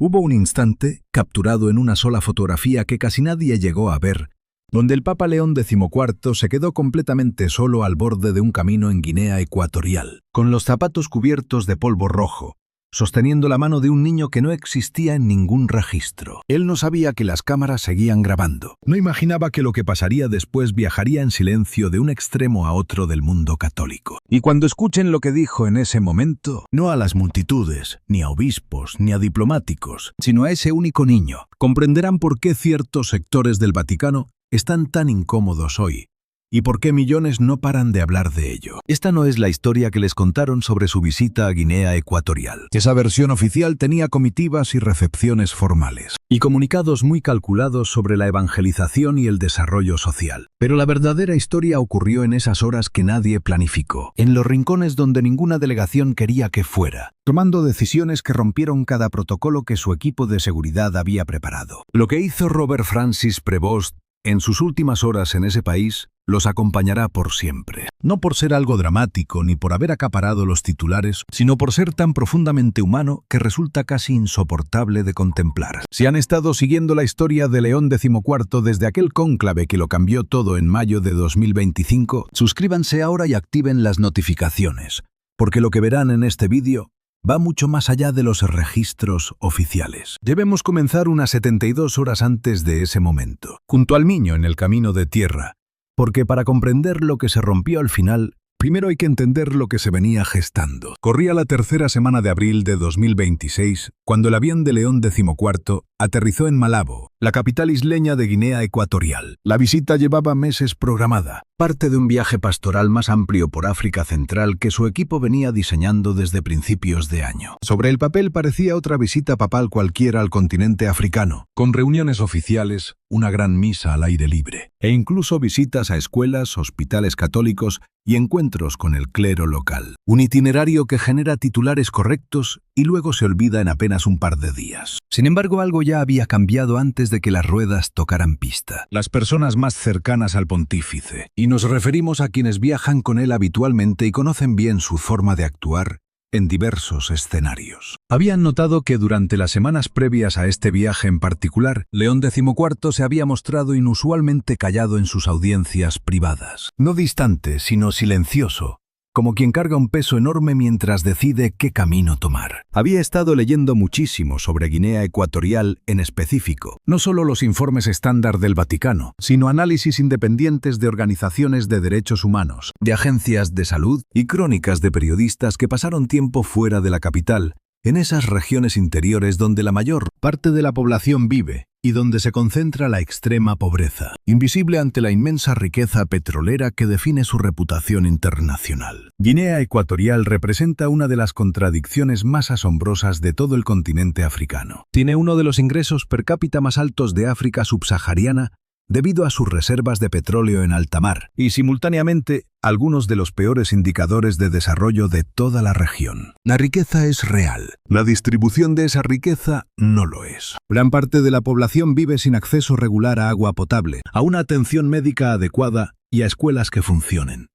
Hubo un instante, capturado en una sola fotografía que casi nadie llegó a ver, donde el Papa León XIV se quedó completamente solo al borde de un camino en Guinea Ecuatorial, con los zapatos cubiertos de polvo rojo, sosteniendo la mano de un niño que no existía en ningún registro. Él no sabía que las cámaras seguían grabando. No imaginaba que lo que pasaría después viajaría en silencio de un extremo a otro del mundo católico. Y cuando escuchen lo que dijo en ese momento, no a las multitudes, ni a obispos, ni a diplomáticos, sino a ese único niño, comprenderán por qué ciertos sectores del Vaticano están tan incómodos hoy, y por qué millones no paran de hablar de ello. Esta no es la historia que les contaron sobre su visita a Guinea Ecuatorial. Esa versión oficial tenía comitivas y recepciones formales, y comunicados muy calculados sobre la evangelización y el desarrollo social. Pero la verdadera historia ocurrió en esas horas que nadie planificó, en los rincones donde ninguna delegación quería que fuera, tomando decisiones que rompieron cada protocolo que su equipo de seguridad había preparado. Lo que hizo Robert Francis Prevost en sus últimas horas en ese país los acompañará por siempre. No por ser algo dramático ni por haber acaparado los titulares, sino por ser tan profundamente humano que resulta casi insoportable de contemplar. Si han estado siguiendo la historia de León XIV desde aquel cónclave que lo cambió todo en mayo de 2025, suscríbanse ahora y activen las notificaciones, porque lo que verán en este vídeo va mucho más allá de los registros oficiales. Debemos comenzar unas 72 horas antes de ese momento, junto al niño en el camino de tierra, porque para comprender lo que se rompió al final, primero hay que entender lo que se venía gestando. Corría la tercera semana de abril de 2026, cuando el avión de León XIV aterrizó en Malabo, la capital isleña de Guinea Ecuatorial. La visita llevaba meses programada, parte de un viaje pastoral más amplio por África Central que su equipo venía diseñando desde principios de año. Sobre el papel parecía otra visita papal cualquiera al continente africano, con reuniones oficiales, una gran misa al aire libre, e incluso visitas a escuelas, hospitales católicos y encuentros con el clero local. Un itinerario que genera titulares correctos y luego se olvida en apenas un par de días. Sin embargo, algo ya había cambiado antes de que las ruedas tocaran pista. Las personas más cercanas al pontífice, y nos referimos a quienes viajan con él habitualmente y conocen bien su forma de actuar en diversos escenarios. Habían notado que durante las semanas previas a este viaje en particular, León XIV se había mostrado inusualmente callado en sus audiencias privadas. No distante, sino silencioso, como quien carga un peso enorme mientras decide qué camino tomar. Había estado leyendo muchísimo sobre Guinea Ecuatorial en específico, no solo los informes estándar del Vaticano, sino análisis independientes de organizaciones de derechos humanos, de agencias de salud y crónicas de periodistas que pasaron tiempo fuera de la capital, en esas regiones interiores donde la mayor parte de la población vive y donde se concentra la extrema pobreza, invisible ante la inmensa riqueza petrolera que define su reputación internacional. Guinea Ecuatorial representa una de las contradicciones más asombrosas de todo el continente africano. Tiene uno de los ingresos per cápita más altos de África subsahariana debido a sus reservas de petróleo en alta mar, y simultáneamente algunos de los peores indicadores de desarrollo de toda la región. La riqueza es real. La distribución de esa riqueza no lo es. Gran parte de la población vive sin acceso regular a agua potable, a una atención médica adecuada y a escuelas que funcionen.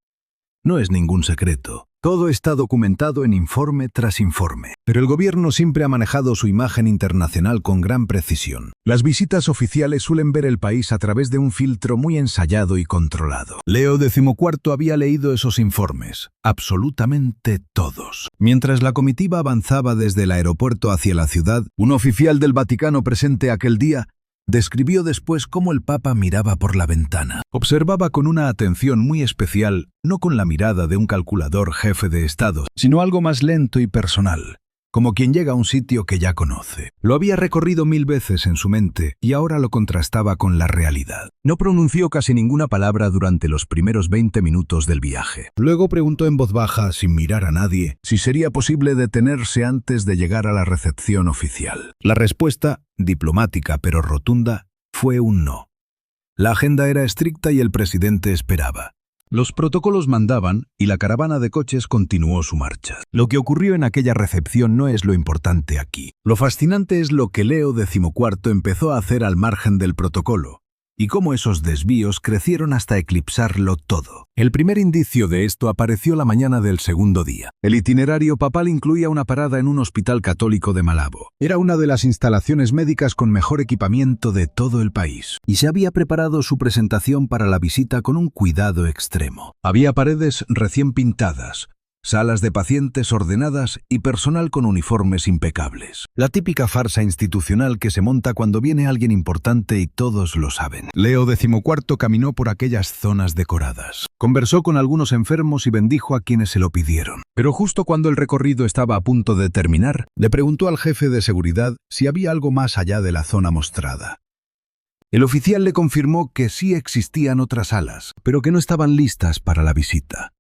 No es ningún secreto. Todo está documentado en informe tras informe. Pero el gobierno siempre ha manejado su imagen internacional con gran precisión. Las visitas oficiales suelen ver el país a través de un filtro muy ensayado y controlado. Leo XIV había leído esos informes, absolutamente todos. Mientras la comitiva avanzaba desde el aeropuerto hacia la ciudad, un oficial del Vaticano presente aquel día describió después cómo el Papa miraba por la ventana. Observaba con una atención muy especial, no con la mirada de un calculador jefe de Estado, sino algo más lento y personal, como quien llega a un sitio que ya conoce. Lo había recorrido 1000 veces en su mente y ahora lo contrastaba con la realidad. No pronunció casi ninguna palabra durante los primeros 20 minutos del viaje. Luego preguntó en voz baja, sin mirar a nadie, si sería posible detenerse antes de llegar a la recepción oficial. La respuesta, diplomática pero rotunda, fue un no. La agenda era estricta y el presidente esperaba. Los protocolos mandaban y la caravana de coches continuó su marcha. Lo que ocurrió en aquella recepción no es lo importante aquí. Lo fascinante es lo que Leo XIV empezó a hacer al margen del protocolo, y cómo esos desvíos crecieron hasta eclipsarlo todo. El primer indicio de esto apareció la mañana del segundo día. El itinerario papal incluía una parada en un hospital católico de Malabo. Era una de las instalaciones médicas con mejor equipamiento de todo el país, y se había preparado su presentación para la visita con un cuidado extremo. Había paredes recién pintadas, salas de pacientes ordenadas y personal con uniformes impecables. La típica farsa institucional que se monta cuando viene alguien importante y todos lo saben. Leo XIV caminó por aquellas zonas decoradas. Conversó con algunos enfermos y bendijo a quienes se lo pidieron. Pero justo cuando el recorrido estaba a punto de terminar, le preguntó al jefe de seguridad si había algo más allá de la zona mostrada. El oficial le confirmó que sí existían otras salas, pero que no estaban listas para la visita.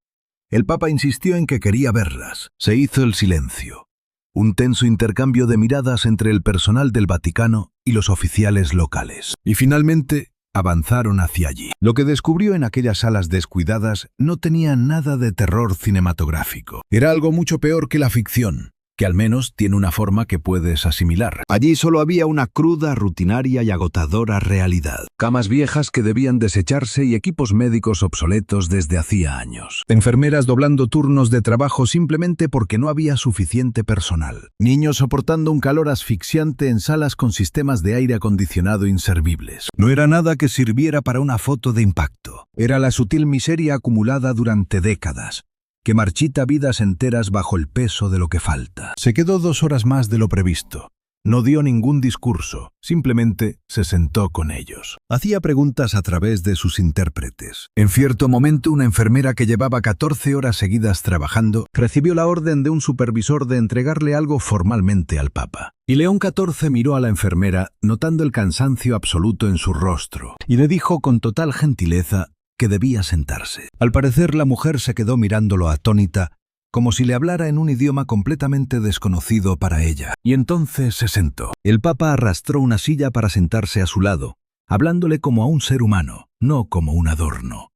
El Papa insistió en que quería verlas. Se hizo el silencio. Un tenso intercambio de miradas entre el personal del Vaticano y los oficiales locales. Y finalmente avanzaron hacia allí. Lo que descubrió en aquellas salas descuidadas no tenía nada de terror cinematográfico. Era algo mucho peor que la ficción, que al menos tiene una forma que puedes asimilar. Allí solo había una cruda, rutinaria y agotadora realidad. Camas viejas que debían desecharse y equipos médicos obsoletos desde hacía años. Enfermeras doblando turnos de trabajo simplemente porque no había suficiente personal. Niños soportando un calor asfixiante en salas con sistemas de aire acondicionado inservibles. No era nada que sirviera para una foto de impacto. Era la sutil miseria acumulada durante décadas, que marchita vidas enteras bajo el peso de lo que falta. Se quedó 2 horas más de lo previsto. No dio ningún discurso, simplemente se sentó con ellos. Hacía preguntas a través de sus intérpretes. En cierto momento, una enfermera que llevaba 14 horas seguidas trabajando recibió la orden de un supervisor de entregarle algo formalmente al Papa. Y León XIV miró a la enfermera, notando el cansancio absoluto en su rostro, y le dijo con total gentileza que debía sentarse. Al parecer, la mujer se quedó mirándolo atónita, como si le hablara en un idioma completamente desconocido para ella. Y entonces se sentó. El Papa arrastró una silla para sentarse a su lado, hablándole como a un ser humano, no como un adorno.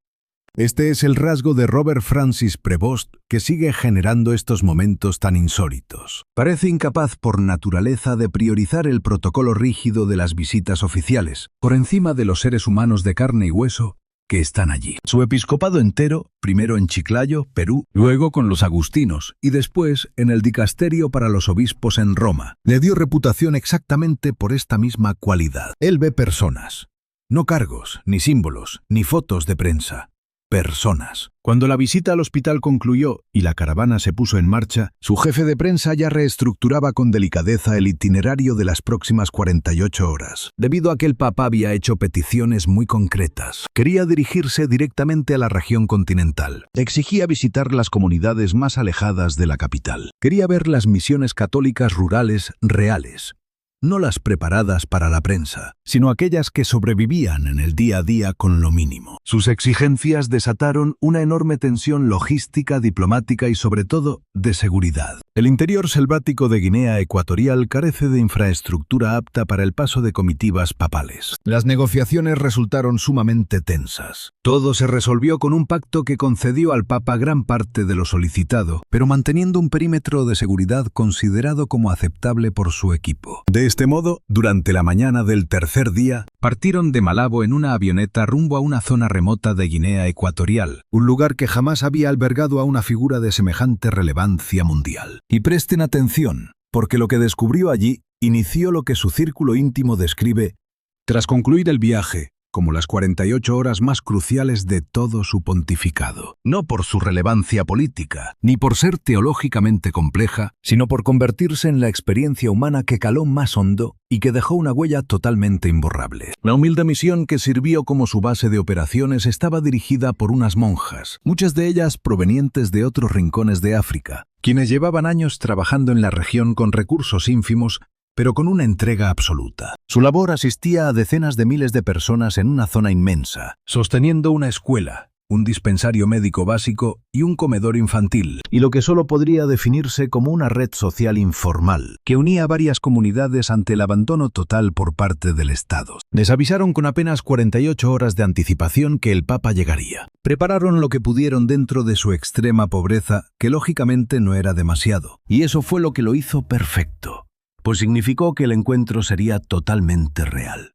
Este es el rasgo de Robert Francis Prevost que sigue generando estos momentos tan insólitos. Parece incapaz por naturaleza de priorizar el protocolo rígido de las visitas oficiales, por encima de los seres humanos de carne y hueso que están allí. Su episcopado entero, primero en Chiclayo, Perú, luego con los agustinos y después en el dicasterio para los obispos en Roma, le dio reputación exactamente por esta misma cualidad. Él ve personas, no cargos, ni símbolos, ni fotos de prensa. Personas. Cuando la visita al hospital concluyó y la caravana se puso en marcha, su jefe de prensa ya reestructuraba con delicadeza el itinerario de las próximas 48 horas, debido a que el Papa había hecho peticiones muy concretas. Quería dirigirse directamente a la región continental. Exigía visitar las comunidades más alejadas de la capital. Quería ver las misiones católicas rurales reales, no las preparadas para la prensa, sino aquellas que sobrevivían en el día a día con lo mínimo. Sus exigencias desataron una enorme tensión logística, diplomática y sobre todo de seguridad. El interior selvático de Guinea Ecuatorial carece de infraestructura apta para el paso de comitivas papales. Las negociaciones resultaron sumamente tensas. Todo se resolvió con un pacto que concedió al Papa gran parte de lo solicitado, pero manteniendo un perímetro de seguridad considerado como aceptable por su equipo. De este modo, durante la mañana del tercer día, partieron de Malabo en una avioneta rumbo a una zona remota de Guinea Ecuatorial, un lugar que jamás había albergado a una figura de semejante relevancia mundial. Y presten atención, porque lo que descubrió allí inició lo que su círculo íntimo describe, tras concluir el viaje, como las 48 horas más cruciales de todo su pontificado. No por su relevancia política, ni por ser teológicamente compleja, sino por convertirse en la experiencia humana que caló más hondo y que dejó una huella totalmente imborrable. La humilde misión que sirvió como su base de operaciones estaba dirigida por unas monjas, muchas de ellas provenientes de otros rincones de África, quienes llevaban años trabajando en la región con recursos ínfimos, pero con una entrega absoluta. Su labor asistía a decenas de miles de personas en una zona inmensa, sosteniendo una escuela, un dispensario médico básico y un comedor infantil, y lo que solo podría definirse como una red social informal, que unía a varias comunidades ante el abandono total por parte del Estado. Les avisaron con apenas 48 horas de anticipación que el Papa llegaría. Prepararon lo que pudieron dentro de su extrema pobreza, que lógicamente no era demasiado, y eso fue lo que lo hizo perfecto, pues significó que el encuentro sería totalmente real.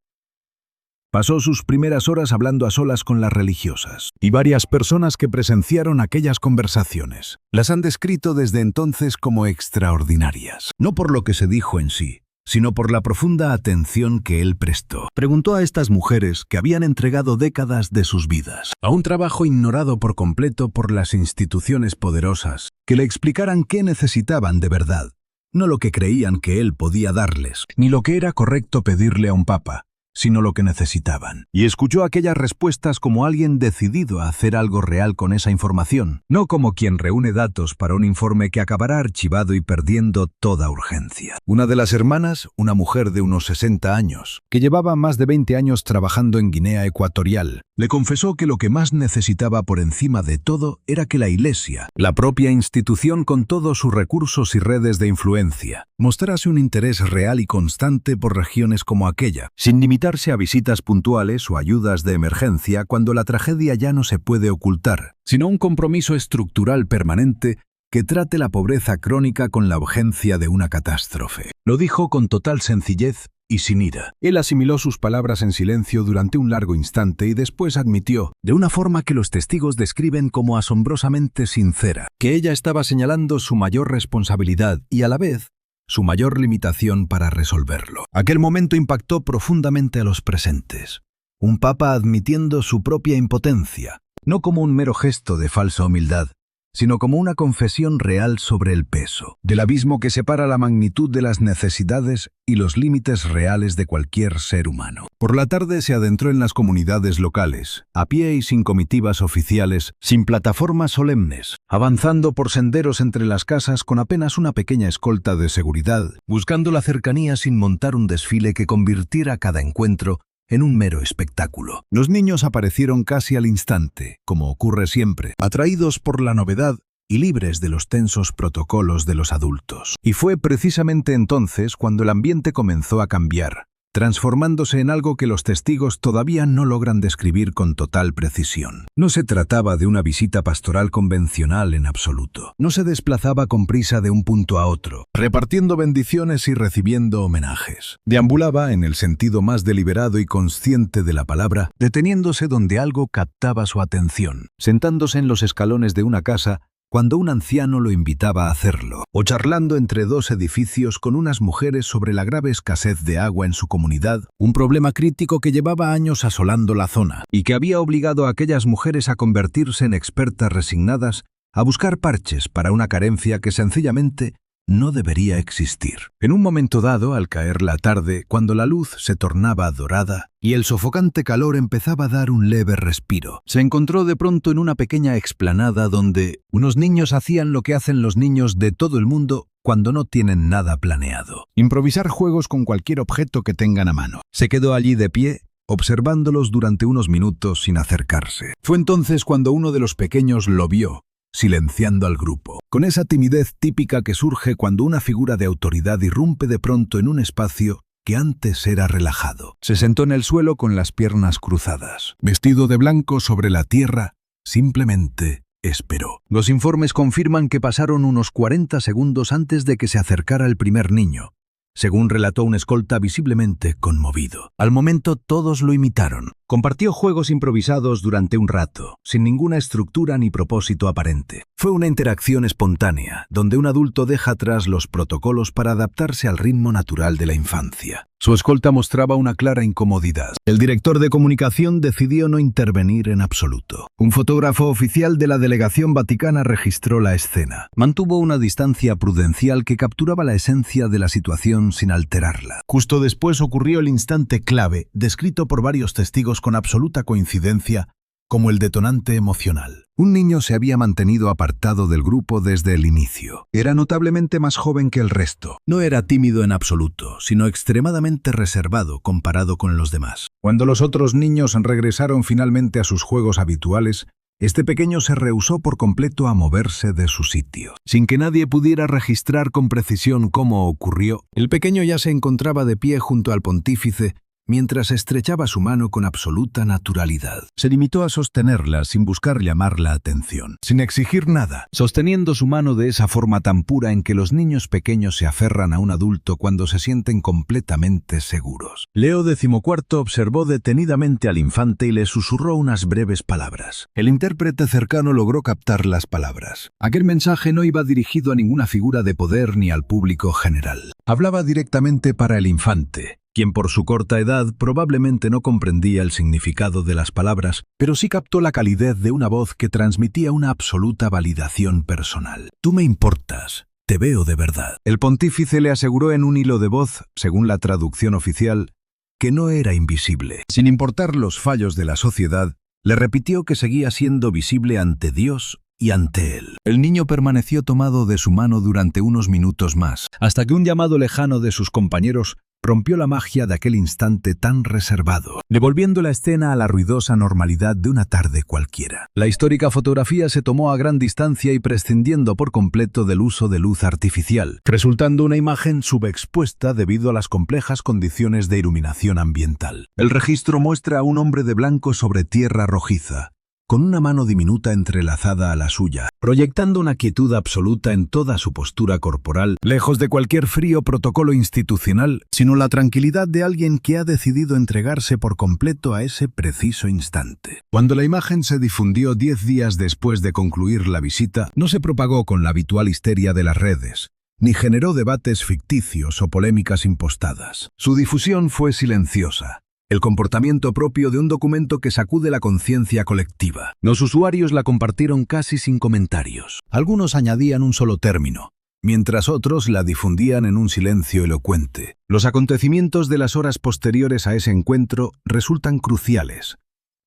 Pasó sus primeras horas hablando a solas con las religiosas, y varias personas que presenciaron aquellas conversaciones las han descrito desde entonces como extraordinarias, no por lo que se dijo en sí, sino por la profunda atención que él prestó. Preguntó a estas mujeres que habían entregado décadas de sus vidas a un trabajo ignorado por completo por las instituciones poderosas, que le explicaran qué necesitaban de verdad, no lo que creían que él podía darles, ni lo que era correcto pedirle a un papa, sino lo que necesitaban. Y escuchó aquellas respuestas como alguien decidido a hacer algo real con esa información, no como quien reúne datos para un informe que acabará archivado y perdiendo toda urgencia. Una de las hermanas, una mujer de unos 60 años, que llevaba más de 20 años trabajando en Guinea Ecuatorial, le confesó que lo que más necesitaba por encima de todo era que la Iglesia, la propia institución con todos sus recursos y redes de influencia, mostrase un interés real y constante por regiones como aquella, sin limitarse a visitas puntuales o ayudas de emergencia cuando la tragedia ya no se puede ocultar, sino un compromiso estructural permanente que trate la pobreza crónica con la urgencia de una catástrofe. Lo dijo con total sencillez y sin ira. Él asimiló sus palabras en silencio durante un largo instante y después admitió, de una forma que los testigos describen como asombrosamente sincera, que ella estaba señalando su mayor responsabilidad y a la vez su mayor limitación para resolverlo. Aquel momento impactó profundamente a los presentes. Un papa admitiendo su propia impotencia, no como un mero gesto de falsa humildad, sino como una confesión real sobre el peso del abismo que separa la magnitud de las necesidades y los límites reales de cualquier ser humano. Por la tarde se adentró en las comunidades locales, a pie y sin comitivas oficiales, sin plataformas solemnes, avanzando por senderos entre las casas con apenas una pequeña escolta de seguridad, buscando la cercanía sin montar un desfile que convirtiera cada encuentro en un mero espectáculo. Los niños aparecieron casi al instante, como ocurre siempre, atraídos por la novedad y libres de los tensos protocolos de los adultos. Y fue precisamente entonces cuando el ambiente comenzó a cambiar, transformándose en algo que los testigos todavía no logran describir con total precisión. No se trataba de una visita pastoral convencional en absoluto. No se desplazaba con prisa de un punto a otro, repartiendo bendiciones y recibiendo homenajes. Deambulaba, en el sentido más deliberado y consciente de la palabra, deteniéndose donde algo captaba su atención, sentándose en los escalones de una casa cuando un anciano lo invitaba a hacerlo, o charlando entre dos edificios con unas mujeres sobre la grave escasez de agua en su comunidad, un problema crítico que llevaba años asolando la zona y que había obligado a aquellas mujeres a convertirse en expertas resignadas a buscar parches para una carencia que sencillamente no debería existir. En un momento dado, al caer la tarde, cuando la luz se tornaba dorada y el sofocante calor empezaba a dar un leve respiro, se encontró de pronto en una pequeña explanada donde unos niños hacían lo que hacen los niños de todo el mundo cuando no tienen nada planeado: improvisar juegos con cualquier objeto que tengan a mano. Se quedó allí de pie, observándolos durante unos minutos sin acercarse. Fue entonces cuando uno de los pequeños lo vio, silenciando al grupo, con esa timidez típica que surge cuando una figura de autoridad irrumpe de pronto en un espacio que antes era relajado. Se sentó en el suelo con las piernas cruzadas. Vestido de blanco sobre la tierra, simplemente esperó. Los informes confirman que pasaron unos 40 segundos antes de que se acercara el primer niño, según relató un escolta visiblemente conmovido. Al momento todos lo imitaron. Compartió juegos improvisados durante un rato, sin ninguna estructura ni propósito aparente. Fue una interacción espontánea, donde un adulto deja atrás los protocolos para adaptarse al ritmo natural de la infancia. Su escolta mostraba una clara incomodidad. El director de comunicación decidió no intervenir en absoluto. Un fotógrafo oficial de la delegación vaticana registró la escena. Mantuvo una distancia prudencial que capturaba la esencia de la situación sin alterarla. Justo después ocurrió el instante clave, descrito por varios testigos con absoluta coincidencia, como el detonante emocional. Un niño se había mantenido apartado del grupo desde el inicio. Era notablemente más joven que el resto. No era tímido en absoluto, sino extremadamente reservado comparado con los demás. Cuando los otros niños regresaron finalmente a sus juegos habituales, este pequeño se rehusó por completo a moverse de su sitio. Sin que nadie pudiera registrar con precisión cómo ocurrió, el pequeño ya se encontraba de pie junto al pontífice, mientras estrechaba su mano con absoluta naturalidad. Se limitó a sostenerla sin buscar llamar la atención, sin exigir nada, sosteniendo su mano de esa forma tan pura en que los niños pequeños se aferran a un adulto cuando se sienten completamente seguros. Leo XIV observó detenidamente al infante y le susurró unas breves palabras. El intérprete cercano logró captar las palabras. Aquel mensaje no iba dirigido a ninguna figura de poder ni al público general. Hablaba directamente para el infante, quien por su corta edad probablemente no comprendía el significado de las palabras, pero sí captó la calidez de una voz que transmitía una absoluta validación personal. Tú me importas, te veo de verdad. El pontífice le aseguró en un hilo de voz, según la traducción oficial, que no era invisible. Sin importar los fallos de la sociedad, le repitió que seguía siendo visible ante Dios y ante él. El niño permaneció tomado de su mano durante unos minutos más, hasta que un llamado lejano de sus compañeros rompió la magia de aquel instante tan reservado, devolviendo la escena a la ruidosa normalidad de una tarde cualquiera. La histórica fotografía se tomó a gran distancia y prescindiendo por completo del uso de luz artificial, resultando una imagen subexpuesta debido a las complejas condiciones de iluminación ambiental. El registro muestra a un hombre de blanco sobre tierra rojiza, con una mano diminuta entrelazada a la suya, proyectando una quietud absoluta en toda su postura corporal, lejos de cualquier frío protocolo institucional, sino la tranquilidad de alguien que ha decidido entregarse por completo a ese preciso instante. Cuando la imagen se difundió 10 días después de concluir la visita, no se propagó con la habitual histeria de las redes, ni generó debates ficticios o polémicas impostadas. Su difusión fue silenciosa, el comportamiento propio de un documento que sacude la conciencia colectiva. Los usuarios la compartieron casi sin comentarios. Algunos añadían un solo término, mientras otros la difundían en un silencio elocuente. Los acontecimientos de las horas posteriores a ese encuentro resultan cruciales,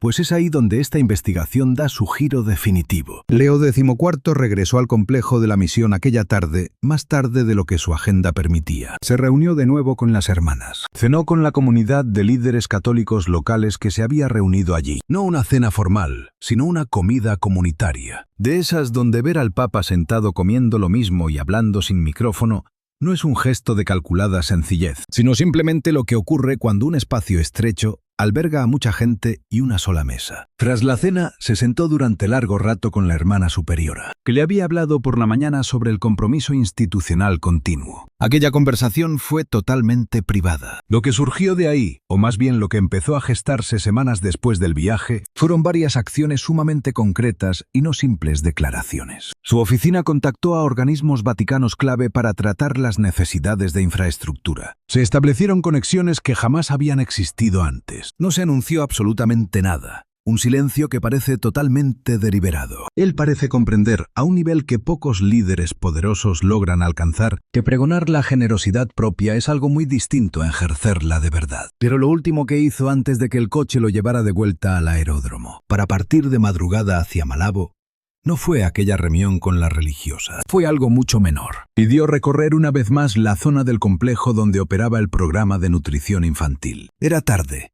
pues es ahí donde esta investigación da su giro definitivo. Leo XIV regresó al complejo de la misión aquella tarde, más tarde de lo que su agenda permitía. Se reunió de nuevo con las hermanas. Cenó con la comunidad de líderes católicos locales que se había reunido allí. No una cena formal, sino una comida comunitaria. De esas donde ver al Papa sentado comiendo lo mismo y hablando sin micrófono no es un gesto de calculada sencillez, sino simplemente lo que ocurre cuando un espacio estrecho alberga a mucha gente y una sola mesa. Tras la cena, se sentó durante largo rato con la hermana superiora, que le había hablado por la mañana sobre el compromiso institucional continuo. Aquella conversación fue totalmente privada. Lo que surgió de ahí, o más bien lo que empezó a gestarse semanas después del viaje, fueron varias acciones sumamente concretas y no simples declaraciones. Su oficina contactó a organismos vaticanos clave para tratar las necesidades de infraestructura. Se establecieron conexiones que jamás habían existido antes. No se anunció absolutamente nada. Un silencio que parece totalmente deliberado. Él parece comprender, a un nivel que pocos líderes poderosos logran alcanzar, que pregonar la generosidad propia es algo muy distinto a ejercerla de verdad. Pero lo último que hizo antes de que el coche lo llevara de vuelta al aeródromo, para partir de madrugada hacia Malabo, no fue aquella reunión con la religiosa. Fue algo mucho menor. Pidió recorrer una vez más la zona del complejo donde operaba el programa de nutrición infantil. Era tarde.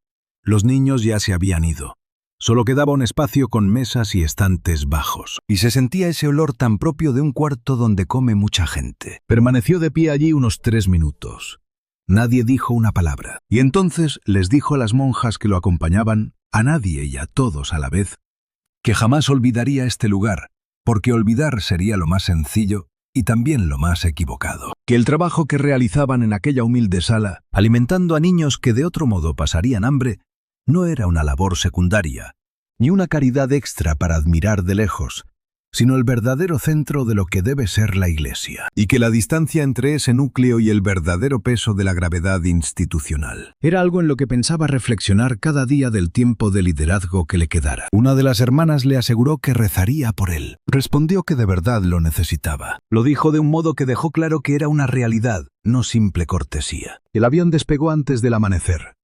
Los niños ya se habían ido. Solo quedaba un espacio con mesas y estantes bajos, y se sentía ese olor tan propio de un cuarto donde come mucha gente. Permaneció de pie allí unos 3 minutos. Nadie dijo una palabra, y entonces les dijo a las monjas que lo acompañaban, a nadie y a todos a la vez, que jamás olvidaría este lugar, porque olvidar sería lo más sencillo y también lo más equivocado. Que el trabajo que realizaban en aquella humilde sala, alimentando a niños que de otro modo pasarían hambre, no era una labor secundaria, ni una caridad extra para admirar de lejos, sino el verdadero centro de lo que debe ser la Iglesia, y que la distancia entre ese núcleo y el verdadero peso de la gravedad institucional era algo en lo que pensaba reflexionar cada día del tiempo de liderazgo que le quedara. Una de las hermanas le aseguró que rezaría por él. Respondió que de verdad lo necesitaba. Lo dijo de un modo que dejó claro que era una realidad, no simple cortesía. El avión despegó antes del amanecer.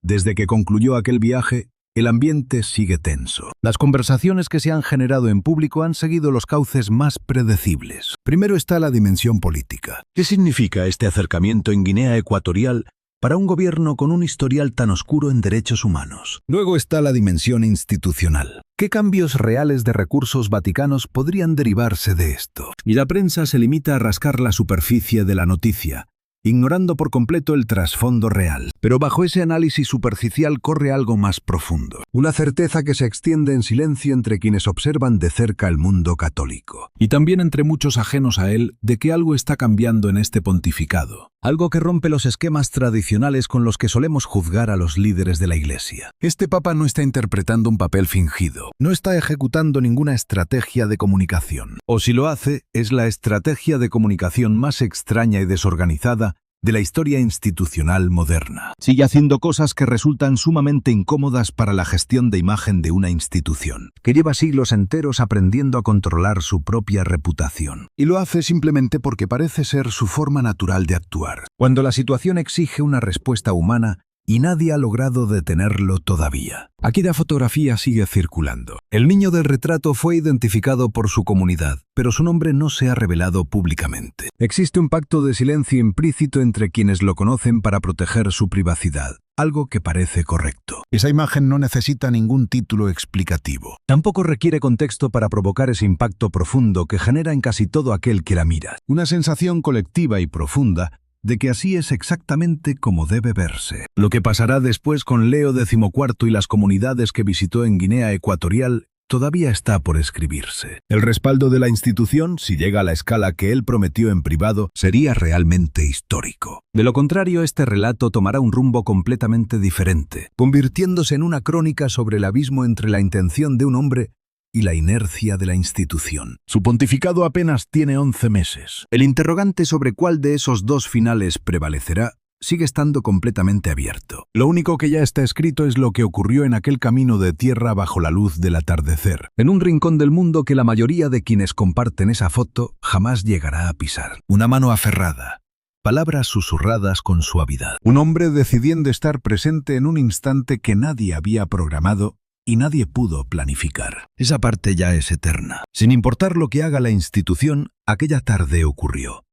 Desde que concluyó aquel viaje, el ambiente sigue tenso. Las conversaciones que se han generado en público han seguido los cauces más predecibles. Primero está la dimensión política. ¿Qué significa este acercamiento en Guinea Ecuatorial para un gobierno con un historial tan oscuro en derechos humanos? Luego está la dimensión institucional. ¿Qué cambios reales de recursos vaticanos podrían derivarse de esto? Y la prensa se limita a rascar la superficie de la noticia, ignorando por completo el trasfondo real. Pero bajo ese análisis superficial corre algo más profundo. Una certeza que se extiende en silencio entre quienes observan de cerca el mundo católico. Y también entre muchos ajenos a él, de que algo está cambiando en este pontificado. Algo que rompe los esquemas tradicionales con los que solemos juzgar a los líderes de la Iglesia. Este Papa no está interpretando un papel fingido. No está ejecutando ninguna estrategia de comunicación. O si lo hace, es la estrategia de comunicación más extraña y desorganizada de la historia institucional moderna. Sigue haciendo cosas que resultan sumamente incómodas para la gestión de imagen de una institución, que lleva siglos enteros aprendiendo a controlar su propia reputación. Y lo hace simplemente porque parece ser su forma natural de actuar, cuando la situación exige una respuesta humana y nadie ha logrado detenerlo todavía. Aquí la fotografía sigue circulando. El niño del retrato fue identificado por su comunidad, pero su nombre no se ha revelado públicamente. Existe un pacto de silencio implícito entre quienes lo conocen para proteger su privacidad, algo que parece correcto. Esa imagen no necesita ningún título explicativo. Tampoco requiere contexto para provocar ese impacto profundo que genera en casi todo aquel que la mira. Una sensación colectiva y profunda de que así es exactamente como debe verse. Lo que pasará después con Leo XIV y las comunidades que visitó en Guinea Ecuatorial todavía está por escribirse. El respaldo de la institución, si llega a la escala que él prometió en privado, sería realmente histórico. De lo contrario, este relato tomará un rumbo completamente diferente, convirtiéndose en una crónica sobre el abismo entre la intención de un hombre y la inercia de la institución. Su pontificado apenas tiene 11 meses. El interrogante sobre cuál de esos dos finales prevalecerá sigue estando completamente abierto. Lo único que ya está escrito es lo que ocurrió en aquel camino de tierra bajo la luz del atardecer, en un rincón del mundo que la mayoría de quienes comparten esa foto jamás llegará a pisar. Una mano aferrada, palabras susurradas con suavidad. Un hombre decidiendo estar presente en un instante que nadie había programado y nadie pudo planificar. Esa parte ya es eterna. Sin importar lo que haga la institución, aquella tarde ocurrió.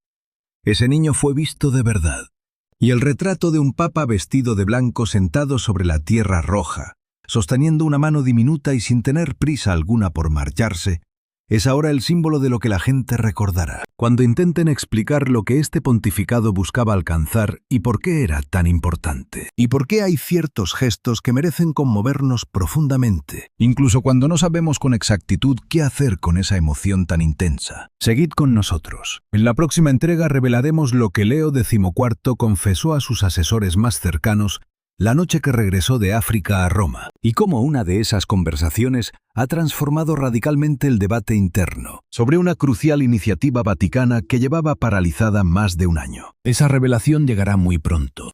Ese niño fue visto de verdad. Y el retrato de un papa vestido de blanco sentado sobre la tierra roja, sosteniendo una mano diminuta y sin tener prisa alguna por marcharse, es ahora el símbolo de lo que la gente recordará cuando intenten explicar lo que este pontificado buscaba alcanzar y por qué era tan importante. Y por qué hay ciertos gestos que merecen conmovernos profundamente, incluso cuando no sabemos con exactitud qué hacer con esa emoción tan intensa. Seguid con nosotros. En la próxima entrega revelaremos lo que Leo XIV confesó a sus asesores más cercanos la noche que regresó de África a Roma, y cómo una de esas conversaciones ha transformado radicalmente el debate interno sobre una crucial iniciativa vaticana que llevaba paralizada más de un año. Esa revelación llegará muy pronto.